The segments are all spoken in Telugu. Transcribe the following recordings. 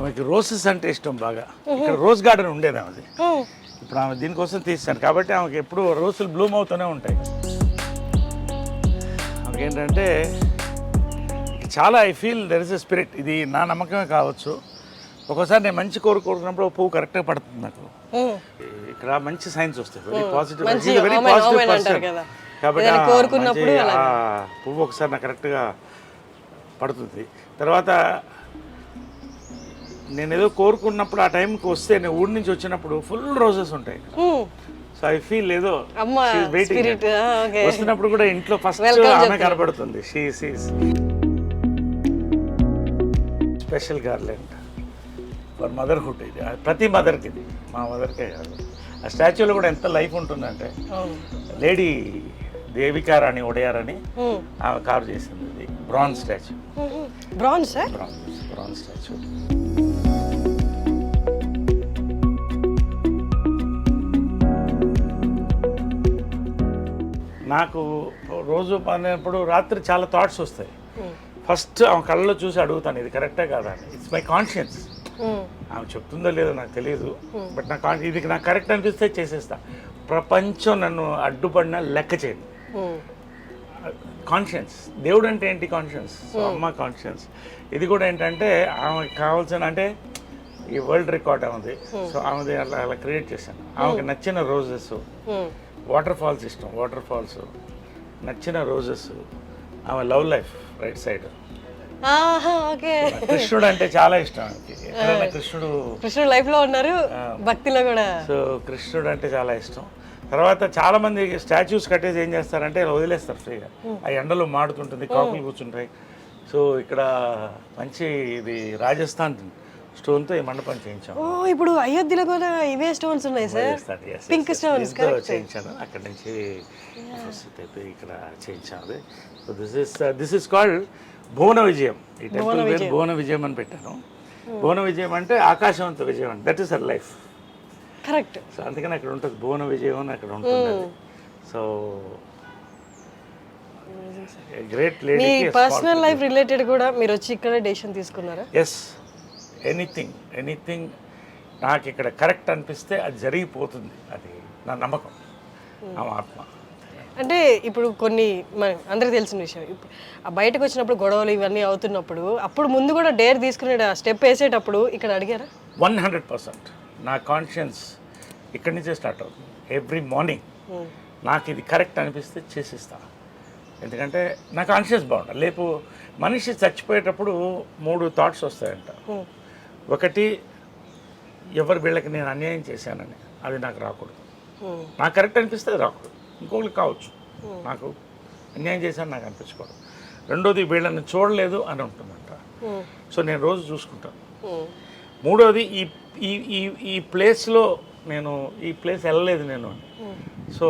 ఆమెకి రోసెస్ అంటే ఇష్టం బాగా. ఇక్కడ రోజ్ గార్డెన్ ఉండేది ఆమెది. ఇప్పుడు ఆమె దీనికోసం తీస్తాను కాబట్టి ఆమెకి ఎప్పుడు రోజులు బ్లూమ్ అవుతూనే ఉంటాయి. ఆమెకి ఏంటంటే చాలా I feel there is a spirit. ఇది నా నమ్మకమే కావచ్చు. ఒక్కోసారి నేను మంచి కోరుకున్నప్పుడు పువ్వు కరెక్ట్గా పడుతుంది నాకు. ఇక్కడ మంచి సైన్స్ వస్తాయి, very positive, very positive person. కాబట్టి పువ్వు ఒకసారి నాకు కరెక్ట్గా పడుతుంది. తర్వాత నేను ఏదో కోరుకున్నప్పుడు ఆ టైంకి వస్తే నేను ఊరి నుంచి వచ్చినప్పుడు ఫుల్ రోజెస్ ఉంటాయి. సో ఐ ఫీల్ ఏదో వెయిటింగ్. వస్తున్నప్పుడు కూడా ఇంట్లో ఫస్ట్ ఆమె కనపడుతుంది. Special garland for motherhood. ఇది ప్రతి మదర్కి, ఇది మా మదర్కే కాదు. ఆ స్టాచ్యూలో కూడా ఎంత లైఫ్ ఉంటుందంటే లేడీ దేవికా రాణి ఒడయార్ అని ఆమె కారు చేసింది. ఇది బ్రాంజ్ స్టాచ్యూ. Bronze statue. నాకు రోజు పడినప్పుడు రాత్రి చాలా థాట్స్ వస్తాయి. ఫస్ట్ ఆమె కళ్ళలో చూసి అడుగుతాను, ఇది కరెక్టే కాదా అని. It's my conscience. ఆమె చెప్తుందో లేదో నాకు తెలియదు, బట్ ఇది నాకు కరెక్ట్ అనిపిస్తే చేసేస్తా. ప్రపంచం నన్ను అడ్డుపడినా లెక్క చేయండి. కాన్షియన్స్. దేవుడు అంటే ఏంటి? కాన్షియన్స్. సో అమ్మ కాన్షియన్స్. ఇది కూడా ఏంటంటే ఆమెకి కావాల్సిన, అంటే ఈ వరల్డ్ రికార్డ్ ఆమెది. సో ఆమెది అలా క్రియేట్ చేశాను. ఆమెకి నచ్చిన రోజెస్, వాటర్ ఫాల్స్ ఇష్టం. వాటర్ ఫాల్స్ నచ్చిన రోజెస్. ఆమె లవ్ లైఫ్ రైట్ సైడ్. కృష్ణుడు అంటే చాలా ఇష్టం. కృష్ణుడు లైఫ్ లో ఉన్నారు, భక్తిలో కూడా. సో కృష్ణుడు అంటే చాలా ఇష్టం. తర్వాత చాలా మంది స్టాచ్యూస్ కట్టేసి ఏం చేస్తారంటే వదిలేస్తారు ఫ్రీగా. ఆ ఎండలో మాడుతుంటుంది, కాకులు కూర్చుంటాయి. సో ఇక్కడ మంచి ఇది రాజస్థాన్ స్టోన్తో ఈ మండపం చేయించాం. ఇప్పుడు అయోధ్యలో కూడా ఇవే స్టోన్స్ ఉన్నాయి సార్, పింక్ స్టోన్స్ చేయించాను. అక్కడ నుంచి ఇక్కడ చేయించాను. సో దిస్ ఇస్ కాల్డ్ భువన విజయం. ఈ టెంపుల్ పేరు భువన విజయం అని పెట్టాను. భువన విజయం అంటే ఆకాశవంత విజయం అంటే that is her life. Correct. So అందుకని అక్కడ ఉంటుంది భువన విజయం అని అక్కడ ఉంటుంది. So great lady. మీ పర్సనల్ లైఫ్ రిలేటెడ్ కూడా మీరు వచ్చి ఇక్కడ డెసిషన్ తీసుకున్నారా? ఎస్. ఎనీథింగ్ నాకు ఇక్కడ కరెక్ట్ అనిపిస్తే అది జరిగిపోతుంది. అది నా నమ్మకం, నా ఆత్మ. అంటే ఇప్పుడు కొన్ని అందరికి తెలిసిన విషయం, బయటకు వచ్చినప్పుడు గొడవలు ఇవన్నీ అవుతున్నప్పుడు అప్పుడు ముందు కూడా డేర్ తీసుకునే స్టెప్ వేసేటప్పుడు ఇక్కడ అడిగారా? 100%. నా కాన్షియన్స్ ఇక్కడి నుంచే స్టార్ట్ అవుతుంది. ఎవ్రీ మార్నింగ్ నాకు ఇది కరెక్ట్ అనిపిస్తే చేసేస్తా. ఎందుకంటే నా కాన్షియన్స్ బాగుంటుంది. లేపు మనిషి చచ్చిపోయేటప్పుడు 3 థాట్స్ వస్తాయంట. ఒకటి, ఎవరు వీళ్ళకి నేను అన్యాయం చేశానని, అది నాకు రాకూడదు. నాకు కరెక్ట్ అనిపిస్తే అది రాకూడదు. ఇంకొకరికి కావచ్చు, నాకు అన్యాయం చేశాను నాకు అనిపించకూడదు. రెండోది, వీళ్ళని చూడలేదు అని ఉంటుందంట. సో నేను రోజు చూసుకుంటాను. మూడోది, ఈ ప్లేస్లో నేను ఈ ప్లేస్ వెళ్ళలేదు నేను అని. సో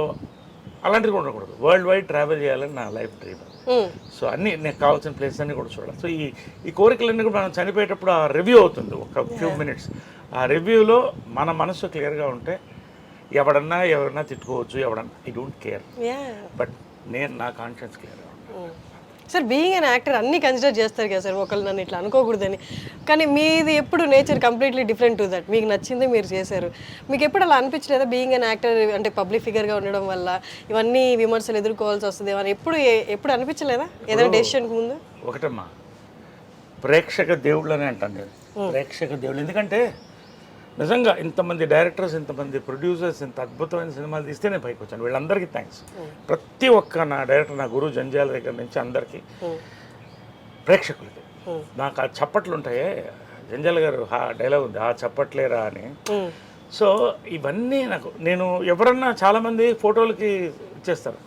అలాంటిది కూడా ఉండకూడదు. వరల్డ్ వైడ్ ట్రావెల్ చేయాలని నా లైఫ్ డ్రీమ్. సో అన్నీ నాకు కావాల్సిన ప్లేస్ అన్నీ కూడా చూడాలి. సో ఈ కోరికలన్నీ కూడా మనం చనిపోయేటప్పుడు ఆ రివ్యూ అవుతుంది ఒక ఫ్యూ మినిట్స్. ఆ రివ్యూలో మన మనసు క్లియర్గా ఉంటే ఎవరన్నా తిట్టుకోవచ్చు, ఐ డోంట్ కేర్. బట్ నా కాన్షియన్స్ క్లియర్గా ఉంటాను. సార్, బీయింగ్ అన్ యాక్టర్ అన్నీ కన్సిడర్ చేస్తారు కదా సార్, ఒకళ్ళు నన్ను ఇట్లా అనుకోకూడదని. కానీ మీది ఎప్పుడు nature completely different to that. మీకు నచ్చింది మీరు చేశారు. మీకు ఎప్పుడు అలా అనిపించలేదా బీయింగ్ అన్ యాక్టర్ అంటే పబ్లిక్ ఫిగర్గా ఉండడం వల్ల ఇవన్నీ విమర్శలు ఎదుర్కోవాల్సి వస్తుంది అని ఎప్పుడు అనిపించలేదా ఏదైనా డెసిషన్కి ముందు? ఒకటమ్మా, ప్రేక్షక దేవుళ్ళు అని అంటాను నేను. ప్రేక్షక దేవుళ్ళు. ఎందుకంటే నిజంగా ఇంతమంది డైరెక్టర్స్, ఇంతమంది ప్రొడ్యూసర్స్, ఇంత అద్భుతమైన సినిమాలు తీస్తే నేను పైకి వచ్చాను. వీళ్ళందరికీ థ్యాంక్స్. ప్రతి ఒక్క నా డైరెక్టర్, నా గురువు జంజాల దగ్గర నుంచి అందరికీ, ప్రేక్షకులకి. నాకు ఆ చప్పట్లు ఉంటాయే, జంజాల గారు డైలాగ్ ఉంది, ఆ చప్పట్లేరా అని. సో ఇవన్నీ నేను ఎవరన్నా చాలామంది ఫోటోలకి ఇచ్చేస్తారు.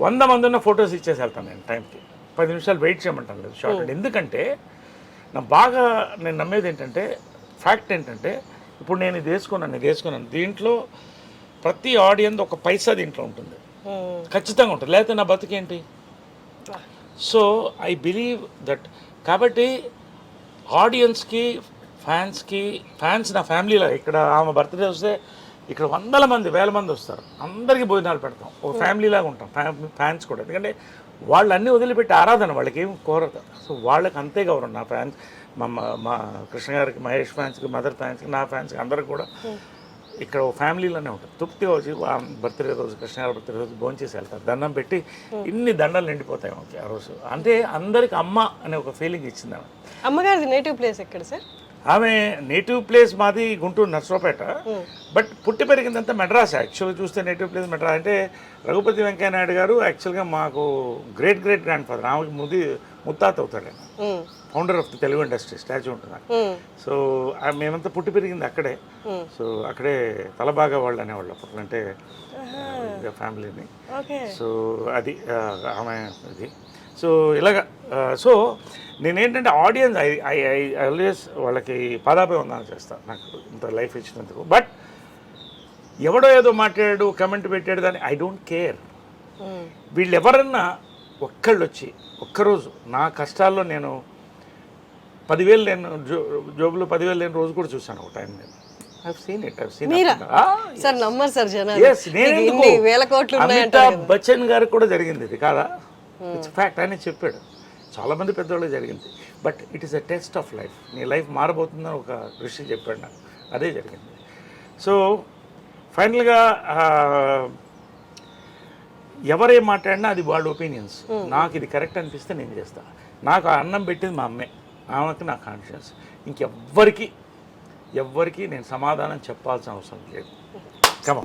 100 మంది ఉన్న ఫొటోస్ ఇచ్చేసి వెళ్తాను నేను టైంకి. 10 నిమిషాలు వెయిట్ చేయమంటాను లేదు షార్ట్. ఎందుకంటే నేను నమ్మేది ఏంటంటే, ఫ్యాక్ట్ ఏంటంటే, ఇప్పుడు నేను ఇది వేసుకున్నాను, దీంట్లో ప్రతి ఆడియన్స్ ఒక పైసా దీంట్లో ఉంటుంది, ఖచ్చితంగా ఉంటుంది. లేకపోతే నా బతికేంటి? So I believe that. కాబట్టి ఆడియన్స్కి, ఫ్యాన్స్ నా ఫ్యామిలీలో. ఇక్కడ ఆమె బర్త్డే వస్తే ఇక్కడ 100 మంది 1000 మంది వస్తారు. అందరికీ భోజనాలు పెడతాం, ఒక ఫ్యామిలీలాగా ఉంటాం. ఫ్యాన్స్ కూడా, ఎందుకంటే వాళ్ళు అన్నీ వదిలిపెట్టి ఆరాధన, వాళ్ళకి ఏం కోరదు. సో వాళ్ళకి అంతే గౌరవం. మా కృష్ణ గారికి, మహేష్ ఫ్యాన్స్కి, మదర్ ఫ్యాన్స్కి, నా ఫ్యాన్స్కి అందరికి కూడా ఇక్కడ ఓ ఫ్యామిలీలోనే ఉంటుంది. తృప్తిగా వచ్చి బర్త్డే రోజు, కృష్ణ గారి బర్త్డే రోజు భోంచేసి వెళ్తారు. దండం పెట్టి ఇన్ని దండలు నిండిపోతాయి మాకు ఆ రోజు. అంటే అందరికి అమ్మ అనే ఒక ఫీలింగ్ ఇచ్చింది ఆమె. అమ్మగారిది నేటివ్ ప్లేస్ ఎక్కడ సార్? ఆమె నేటివ్ ప్లేస్ మాది గుంటూరు నర్సరావుపేట, బట్ పుట్టి పెరిగిందంతా మెడ్రాస్. యాక్చువల్గా చూస్తే నేటివ్ ప్లేస్ మెడ్రాస్. అంటే రఘుపతి వెంకయ్య నాయుడు గారు యాక్చువల్గా మాకు గ్రేట్ గ్రాండ్ ఫాదర్, ఆమెకి ముత్తాత అవుతాడు ఆయన, founder of the Telugu industry. Statue ఉంటుంది. సో మేమంతా పుట్టి పెరిగింది అక్కడే. సో అక్కడే తలబాగా వాళ్ళు అనేవాళ్ళు అప్పట్లో, అంటే ఫ్యామిలీని. సో అది ఆమె ఇది. సో ఇలాగా సో నేనేంటంటే ఆడియన్స్ ఐ ఆల్వేస్ వాళ్ళకి పాదాభివందనం చేస్తాను, నాకు ఇంత లైఫ్ ఇచ్చినందుకు. బట్ ఎవడో ఏదో మాట్లాడాడు, కమెంట్ పెట్టాడు, దాన్ని ఐ డోంట్ కేర్. వీళ్ళు ఎవరన్నా ఒక్కళ్ళు వచ్చి ఒక్కరోజు నా కష్టాల్లో నేను 10,000 లేను జోబులో 10,000 లేని రోజు కూడా చూసాను ఒక టైం. నేను సార్ నమ్మరు సార్ జనాలు. అమితాబ్ బచ్చన్ గారికి కూడా జరిగింది ఇది, కాదా? It's fact. ఆయన చెప్పాడు, చాలామంది పెద్దవాళ్ళకి జరిగింది. But it is a test of life. నీ లైఫ్ మారబోతుందని ఒక ఋషి చెప్పాడు నాకు, అదే జరిగింది. సో ఫైనల్గా ఎవరేం మాట్లాడినా అది వాళ్ళ ఒపీనియన్స్. నాకు ఇది కరెక్ట్ అనిపిస్తే నేను చేస్తాను. నాకు ఆ అన్నం పెట్టింది మా అమ్మే, ఆమెకి నా కాన్షియన్స్. ఇంకెవ్వరికి నేను సమాధానం చెప్పాల్సిన అవసరం లేదు. కమా